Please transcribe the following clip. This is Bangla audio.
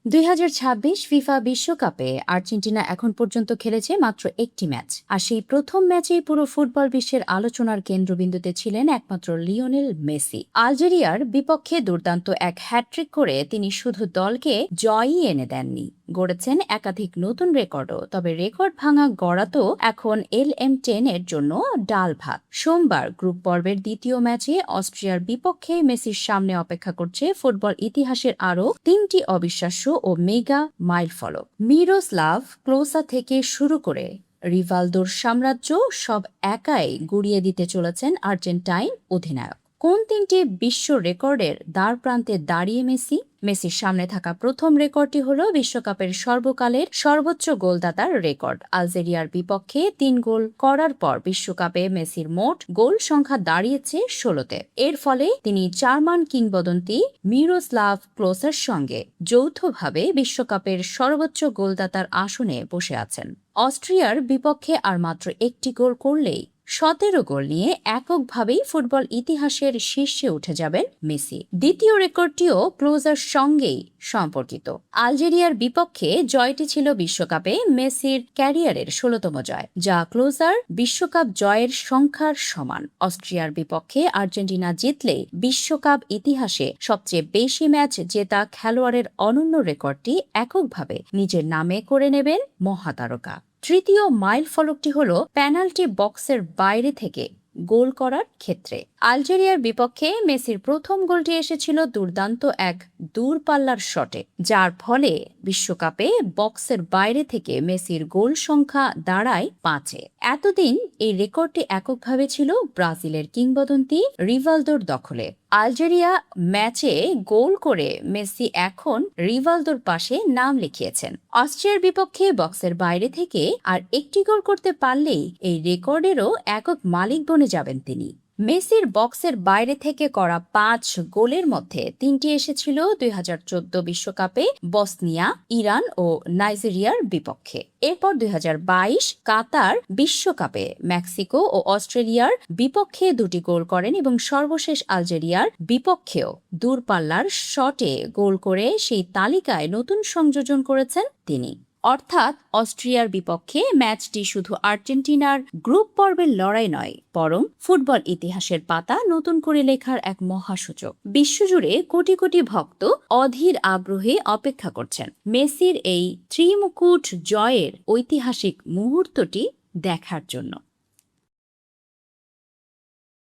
2026 ফিফা বিশ্বকাপে আর্জেন্টিনা এখন পর্যন্ত খেলেছে মাত্র একটি ম্যাচ, আর সেই প্রথম ম্যাচেই পুরো ফুটবল বিশ্বের আলোচনার কেন্দ্রবিন্দুতে ছিলেন একমাত্র লিওনেল মেসি। আলজেরিয়ার বিপক্ষে দুর্দান্ত এক হ্যাট্রিক করে তিনি শুধু দলকে জয়ই এনে দেননি, গড়েছেন একাধিক নতুন রেকর্ডও। তবে রেকর্ড ভাঙা গড়া তো এখন LM10 এর জন্য ডাল ভাত। সোমবার গ্রুপ পর্বের দ্বিতীয় ম্যাচে অস্ট্রিয়ার বিপক্ষে মেসির সামনে অপেক্ষা করছে ফুটবল ইতিহাসের আরও তিনটি অবিশ্বাস্য ও মেগা মাইলফলক। মিরোস্লাভ ক্লোসা থেকে শুরু করে রিভালদোর সাম্রাজ্য সব একাই গুড়িয়ে দিতে চলেছেন আর্জেন্টাইন অধিনায়ক। কোন তিনটি বিশ্ব রেকর্ডের দ্বার প্রান্তে দাঁড়িয়ে মেসির সামনে থাকা প্রথম রেকর্ডটি হল বিশ্বকাপের সর্বকালের সর্বোচ্চ গোলদাতার রেকর্ড। আলজেরিয়ার বিপক্ষে 3 গোল করার পর বিশ্বকাপে মেসির মোট গোল সংখ্যা দাঁড়িয়েছে 16-তে। এর ফলে তিনি জার্মান কিংবদন্তি মিরোস্লাভ ক্লোসার সঙ্গে যৌথভাবে বিশ্বকাপের সর্বোচ্চ গোলদাতার আসনে বসে আছেন। অস্ট্রিয়ার বিপক্ষে আর মাত্র একটি গোল করলেই 17 গোল নিয়ে এককভাবেই ফুটবল ইতিহাসের শীর্ষে উঠে যাবেন মেসি। দ্বিতীয় রেকর্ডটিও ক্লোজার সঙ্গেই সম্পর্কিত। আলজেরিয়ার বিপক্ষে জয়টি ছিল বিশ্বকাপে মেসির ক্যারিয়ারের 16তম জয়, যা ক্লোজার বিশ্বকাপ জয়ের সংখ্যার সমান। অস্ট্রিয়ার বিপক্ষে আর্জেন্টিনা জিতলে বিশ্বকাপ ইতিহাসে সবচেয়ে বেশি ম্যাচ জেতা খেলোয়াড়ের অনন্য রেকর্ডটি এককভাবে নিজের নামে করে নেবেন মহাতারকা। তৃতীয় মাইল ফলকটি হল পেনাল্টি বক্সের বাইরে থেকে গোল করার ক্ষেত্রে। আলজেরিয়ার বিপক্ষে মেসির প্রথম গোলটি এসেছিল দুর্দান্ত এক দূরপাল্লার শটে, যার ফলে বিশ্বকাপে বক্সের বাইরে থেকে মেসির গোল সংখ্যা দাঁড়ায় 5-এ। এতদিন এই রেকর্ডটি এককভাবে ছিল ব্রাজিলের কিংবদন্তি রিভালদোর দখলে। আলজেরিয়া ম্যাচে গোল করে মেসি এখন রিভালদোর পাশে নাম লিখিয়েছেন। অস্ট্রিয়ার বিপক্ষে বক্সের বাইরে থেকে আর একটি গোল করতে পারলেই এই রেকর্ডেরও একক মালিক বনে যাবেন তিনি। মেসির বক্সের বাইরে থেকে করা 5 গোলের মধ্যে 3টি এসেছিল 2014 বিশ্বকাপে বসনিয়া, ইরান ও নাইজেরিয়ার বিপক্ষে। এরপর 2022 কাতার বিশ্বকাপে মেক্সিকো ও অস্ট্রেলিয়ার বিপক্ষে 2টি গোল করেন এবং সর্বশেষ আলজেরিয়ার বিপক্ষেও দূরপাল্লার শটে গোল করে সেই তালিকায় নতুন সংযোজন করেছেন তিনি। অর্থাৎ অস্ট্রিয়ার বিপক্ষে ম্যাচটি শুধু আর্জেন্টিনার গ্রুপ পর্বের লড়াই নয়, বরং ফুটবল ইতিহাসের পাতা নতুন করে লেখার এক মহাসূচক। বিশ্বজুড়ে কোটি কোটি ভক্ত অধীর আগ্রহে অপেক্ষা করছেন মেসির এই ত্রিমুকুট জয়ের ঐতিহাসিক মুহূর্তটি দেখার জন্য।